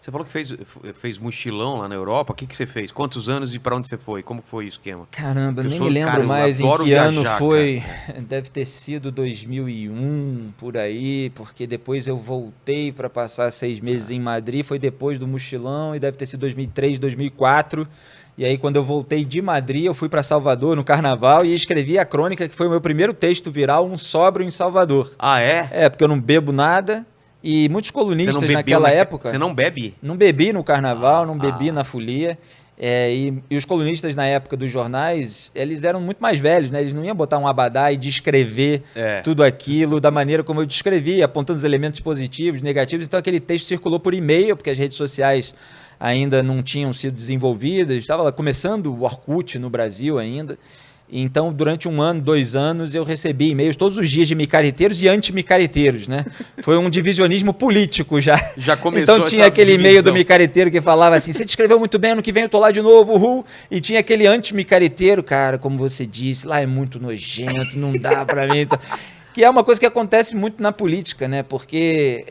Você falou que fez mochilão lá na Europa. O que você fez? Quantos anos e para onde você foi? Como foi o esquema? Caramba, nem me lembro mais em que ano foi. Deve ter sido 2001, por aí, porque depois eu voltei para passar 6 meses em Madrid. Foi depois do mochilão e deve ter sido 2003, 2004. E aí, quando eu voltei de Madrid, eu fui para Salvador no Carnaval e escrevi a crônica, que foi o meu primeiro texto viral, Um Sóbrio em Salvador. Ah, é? É, porque eu não bebo nada. E muitos colunistas naquela época... Você não bebe? Não bebi no Carnaval, não bebi na folia. E os colunistas na época dos jornais, eles eram muito mais velhos, né? Eles não iam botar um abadá e descrever tudo aquilo da maneira como eu descrevi, apontando os elementos positivos, negativos. Então aquele texto circulou por e-mail, porque as redes sociais ainda não tinham sido desenvolvidas. Estava começando o Orkut no Brasil ainda. Então, durante 1 ano, 2 anos, eu recebi e-mails todos os dias de micareteiros e anti-micareteiros, né? Foi um divisionismo político já. Já começou. Então tinha aquele e-mail do micareteiro que falava assim, você descreveu muito bem, ano que vem eu tô lá de novo, uhul. E tinha aquele anti-micareteiro, cara, como você disse, lá é muito nojento, não dá pra mim... Que é uma coisa que acontece muito na política, né? Porque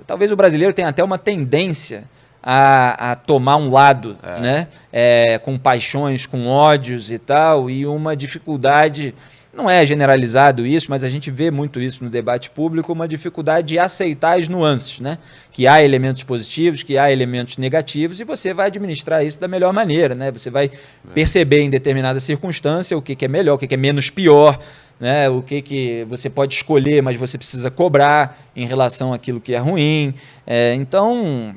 talvez o brasileiro tenha até uma tendência a tomar um lado, né? Com paixões, com ódios e tal, e uma dificuldade, não é generalizado isso, mas a gente vê muito isso no debate público, uma dificuldade de aceitar as nuances, né? Que há elementos positivos, que há elementos negativos, e você vai administrar isso da melhor maneira, né? Você vai perceber em determinada circunstância o que é melhor, o que é menos pior, né? O que você pode escolher, mas você precisa cobrar em relação àquilo que é ruim. Então...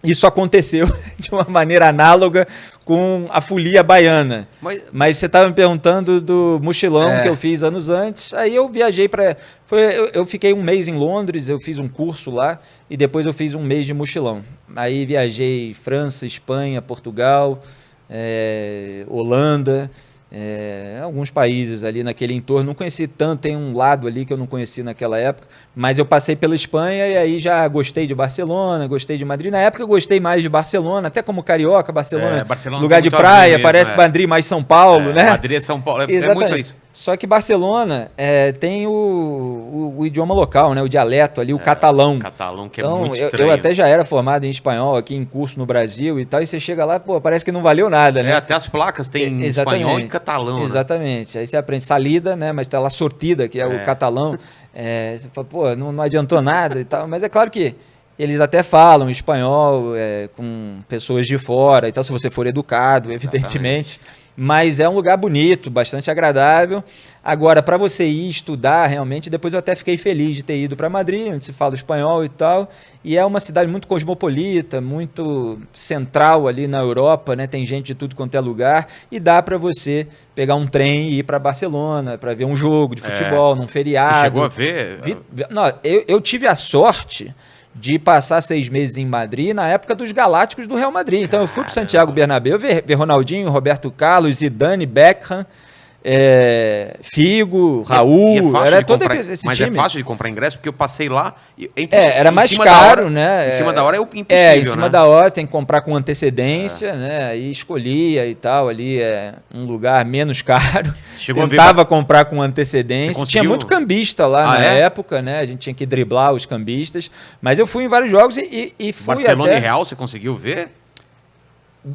Isso aconteceu de uma maneira análoga com a folia baiana. Mas você estava me perguntando do mochilão que eu fiz anos antes. Aí eu viajei para... Eu fiquei 1 mês em Londres, eu fiz um curso lá e depois eu fiz 1 mês de mochilão. Aí viajei França, Espanha, Portugal, Holanda... alguns países ali naquele entorno, não conheci tanto, tem um lado ali que eu não conheci naquela época, mas eu passei pela Espanha e aí já gostei de Barcelona, gostei de Madrid, na época eu gostei mais de Barcelona, até como carioca, Barcelona lugar de praia, mesmo, parece Madrid mais São Paulo, né? Madrid é São Paulo, é muito isso. Só que Barcelona tem o idioma local, né? O dialeto ali, o catalão. Catalão, que então, é muito estranho. Eu até já era formado em espanhol aqui em curso no Brasil e tal, e você chega lá, pô, parece que não valeu nada, né? Até as placas tem espanhol e catalão, exatamente. Né? Aí você aprende salida, né? Mas tá lá sortida, que é o catalão. Você fala, pô, não adiantou nada e tal. Mas é claro que eles até falam espanhol com pessoas de fora e tal, se você for educado, evidentemente. Exatamente. Mas é um lugar bonito, bastante agradável. Agora, para você ir estudar realmente, depois eu até fiquei feliz de ter ido para Madrid, onde se fala espanhol e tal. E é uma cidade muito cosmopolita, muito central ali na Europa, né? Tem gente de tudo quanto é lugar. E dá para você pegar um trem e ir para Barcelona, para ver um jogo de futebol, num feriado. Você chegou a ver? Não, eu tive a sorte de passar 6 meses em Madrid na época dos Galácticos do Real Madrid. Então eu fui para Santiago Bernabéu ver Ronaldinho, Roberto Carlos, Zidane, Beckham, Figo, Raul, era todo esse time. Mas é fácil de comprar ingresso, porque eu passei lá... era mais caro, né? Em cima da hora é impossível, em cima da hora tem que comprar com antecedência, né? Aí escolhia e tal, ali um lugar menos caro. Tentava comprar com antecedência. Tinha muito cambista lá na época, né? A gente tinha que driblar os cambistas. Mas eu fui em vários jogos e fui Barcelona e Real, você conseguiu ver?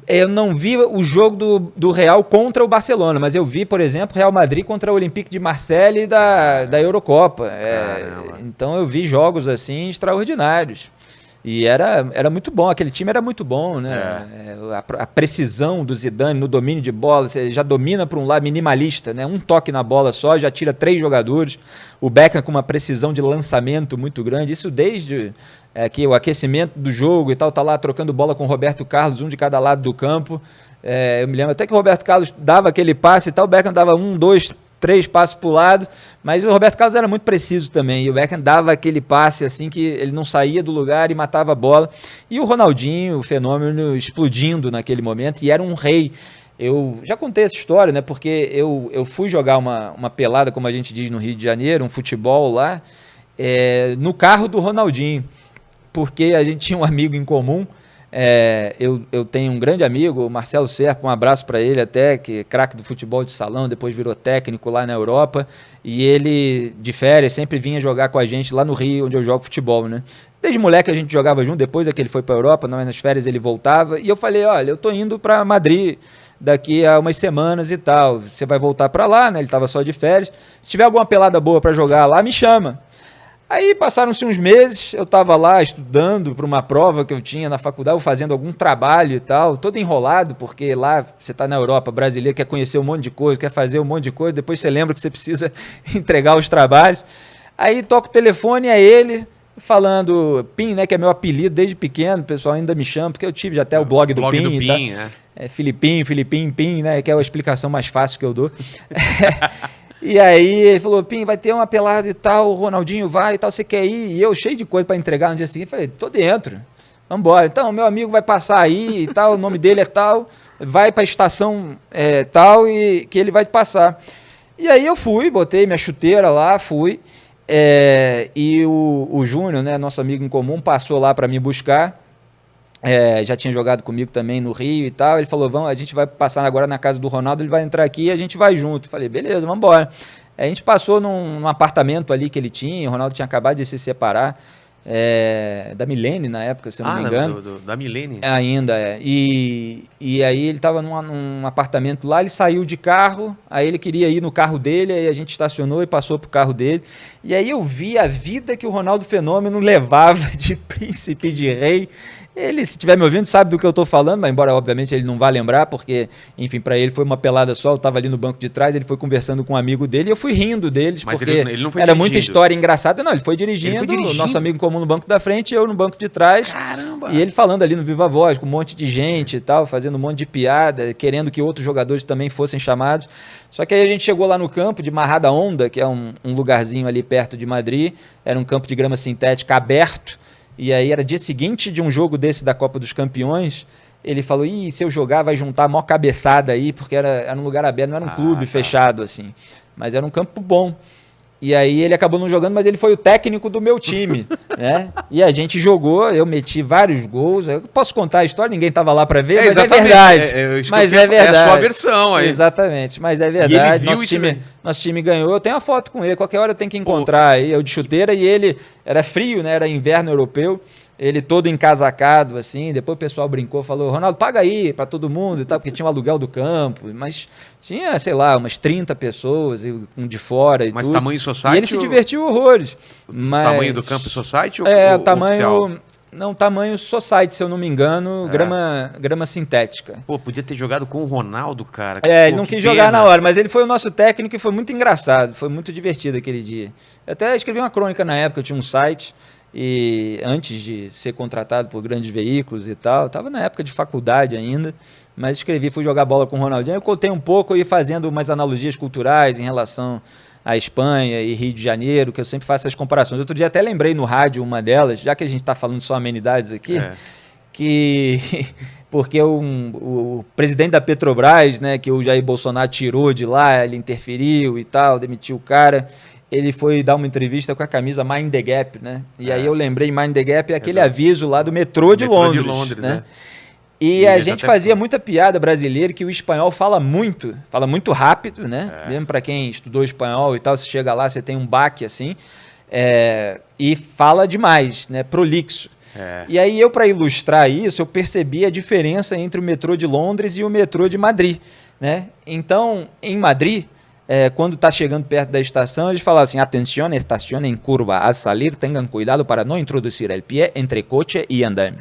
Eu não vi o jogo do Real contra o Barcelona, mas eu vi, por exemplo, Real Madrid contra o Olympique de Marseille da Eurocopa. Então eu vi jogos assim extraordinários. E era muito bom, aquele time era muito bom, né? A precisão do Zidane no domínio de bola, você já domina para um lado minimalista, né? Um toque na bola só, já tira 3 jogadores. O Beckham com uma precisão de lançamento muito grande, isso desde que o aquecimento do jogo e tal, tá lá trocando bola com o Roberto Carlos, um de cada lado do campo. Eu me lembro até que o Roberto Carlos dava aquele passe e tal, o Beckham dava 1, 2, 3 passos para o lado, mas o Roberto Carlos era muito preciso também, e o Beckham dava aquele passe assim que ele não saía do lugar e matava a bola, e o Ronaldinho, o fenômeno, explodindo naquele momento, e era um rei. Eu já contei essa história, né, porque eu fui jogar uma pelada, como a gente diz no Rio de Janeiro, um futebol lá, no carro do Ronaldinho, porque a gente tinha um amigo em comum, Eu tenho um grande amigo, o Marcelo Serpa, um abraço para ele até, que é craque do futebol de salão, depois virou técnico lá na Europa, e ele, de férias, sempre vinha jogar com a gente lá no Rio, onde eu jogo futebol, né? Desde moleque a gente jogava junto, depois é que ele foi para a Europa, nas férias ele voltava, e eu falei, olha, eu tô indo para Madrid daqui a umas semanas e tal, você vai voltar para lá, né? Ele estava só de férias, se tiver alguma pelada boa para jogar lá, me chama. Aí passaram-se uns meses, eu estava lá estudando para uma prova que eu tinha na faculdade, fazendo algum trabalho e tal, todo enrolado, porque lá você está na Europa, brasileiro, quer conhecer um monte de coisa, quer fazer um monte de coisa, depois você lembra que você precisa entregar os trabalhos. Aí toca o telefone, é ele falando, Pim, né, que é meu apelido desde pequeno, o pessoal ainda me chama, porque eu tive já até o blog do Pim. Pim, Filipim, Pim, né, que é a explicação mais fácil que eu dou. E aí ele falou, Pim, vai ter uma pelada e tal, o Ronaldinho vai e tal, você quer ir? E eu cheio de coisa para entregar no dia seguinte, falei, tô dentro, vambora. Então, meu amigo vai passar aí e tal, o nome dele é tal, vai para a estação tal e que ele vai te passar. E aí eu fui, botei minha chuteira lá, fui, e o Júnior, né, nosso amigo em comum, passou lá para me buscar. Já tinha jogado comigo também no Rio e tal, ele falou, vamos, a gente vai passar agora na casa do Ronaldo, ele vai entrar aqui e a gente vai junto. Falei, beleza, vamos embora. A gente passou num apartamento ali que ele tinha, o Ronaldo tinha acabado de se separar, da Milene na época, se eu não me engano. Da Milene? Ainda, E aí ele estava num apartamento lá, ele saiu de carro, aí ele queria ir no carro dele, aí a gente estacionou e passou pro carro dele. E aí eu vi a vida que o Ronaldo Fenômeno levava de príncipe, de rei. Ele, se estiver me ouvindo, sabe do que eu estou falando, mas embora, obviamente, ele não vá lembrar, porque, enfim, para ele foi uma pelada só, eu estava ali no banco de trás, ele foi conversando com um amigo dele, e eu fui rindo deles, mas porque ele não foi era muita história engraçada. Não, ele foi dirigindo, o nosso amigo em comum no banco da frente, eu no banco de trás. Caramba! E ele falando ali no Viva Voz, com um monte de gente e tal, fazendo um monte de piada, querendo que outros jogadores também fossem chamados. Só que aí a gente chegou lá no campo de Marrada Onda, que é um lugarzinho ali perto de Madrid, era um campo de grama sintética aberto. E aí era dia seguinte de um jogo desse da Copa dos Campeões, ele falou, se eu jogar vai juntar a maior cabeçada aí, porque era um lugar aberto, não era um clube fechado assim, mas era um campo bom. E aí ele acabou não jogando, mas ele foi o técnico do meu time, né? E a gente jogou, eu meti vários gols. Eu posso contar a história, ninguém estava lá para ver, mas é verdade. Mas é verdade. É a sua versão aí. Exatamente, mas é verdade. Nosso time ganhou. Eu tenho uma foto com ele, qualquer hora eu tenho que encontrar aí, eu de chuteira, e ele era frio, né? Era inverno europeu. Ele todo encasacado, assim, depois o pessoal brincou, falou, Ronaldo, paga aí pra todo mundo e tal, porque tinha o aluguel do campo, mas tinha, sei lá, umas 30 pessoas de fora e mas tudo. Mas tamanho society? E ele se divertiu horrores. Mas... Tamanho do campo society ou tamanho oficial? Não, tamanho society, se eu não me engano, grama sintética. Pô, podia ter jogado com o Ronaldo, cara. Ele não quis jogar na hora, mas ele foi o nosso técnico e foi muito engraçado, foi muito divertido aquele dia. Eu até escrevi uma crônica na época, eu tinha um site, e antes de ser contratado por grandes veículos e tal, estava na época de faculdade ainda, mas fui jogar bola com o Ronaldinho, eu contei um pouco e fazendo umas analogias culturais em relação à Espanha e Rio de Janeiro, que eu sempre faço essas comparações. Outro dia até lembrei no rádio uma delas, já que a gente está falando só amenidades aqui, porque o presidente da Petrobras, né, que o Jair Bolsonaro tirou de lá, ele interferiu e tal, demitiu o cara. Ele foi dar uma entrevista com a camisa Mind the Gap, né? E aí eu lembrei, Mind the Gap é aquele aviso lá do metrô de Londres, né? E a gente fazia muita piada brasileira que o espanhol fala muito rápido, né? Mesmo para quem estudou espanhol e tal, você chega lá, você tem um baque assim, e fala demais, né? Prolixo. E aí eu, para ilustrar isso, eu percebi a diferença entre o metrô de Londres e o metrô de Madrid, né? Então, em Madrid, quando está chegando perto da estação, eles falam assim, atenção, estação em curva, a salir, tenham cuidado para não introduzir el pie entre coche e andame.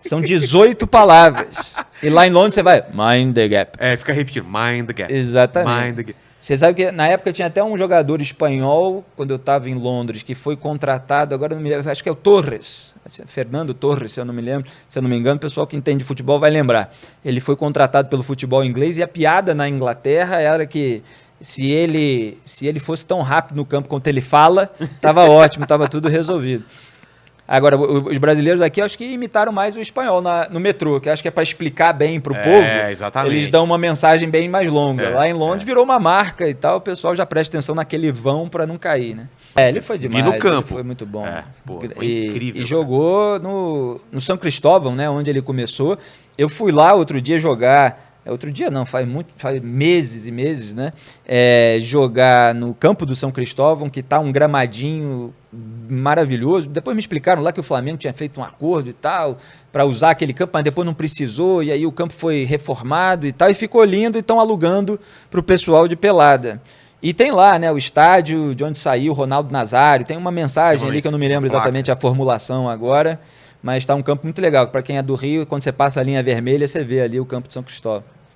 São 18 palavras. E lá em Londres você vai, mind the gap. Fica repetindo, mind the gap. Exatamente. Mind the gap. Você sabe que na época tinha até um jogador espanhol, quando eu estava em Londres, que foi contratado, agora não me lembro, acho que é o Torres, Fernando Torres, se eu não me engano, o pessoal que entende de futebol vai lembrar. Ele foi contratado pelo futebol inglês e a piada na Inglaterra era que se ele fosse tão rápido no campo quanto ele fala, estava ótimo, estava tudo resolvido. Agora, os brasileiros aqui, acho que imitaram mais o espanhol no metrô, que acho que é para explicar bem pro povo. Exatamente. Eles dão uma mensagem bem mais longa. Lá em Londres virou uma marca e tal, o pessoal já presta atenção naquele vão para não cair, né? Ele foi demais. E no campo. Foi muito bom. Foi incrível. E jogou no São Cristóvão, né? Onde ele começou. Eu fui lá outro dia jogar. Outro dia não, faz meses e meses, né? Jogar no campo do São Cristóvão, que tá um gramadinho maravilhoso. Depois me explicaram lá que o Flamengo tinha feito um acordo e tal, para usar aquele campo, mas depois não precisou, e aí o campo foi reformado e tal, e ficou lindo, e estão alugando para o pessoal de pelada. E tem lá, né, o estádio de onde saiu o Ronaldo Nazário, tem uma mensagem ali que eu não me lembro exatamente a formulação agora, mas está um campo muito legal. Para quem é do Rio, quando você passa a linha vermelha, você vê ali o campo de São Cristóvão.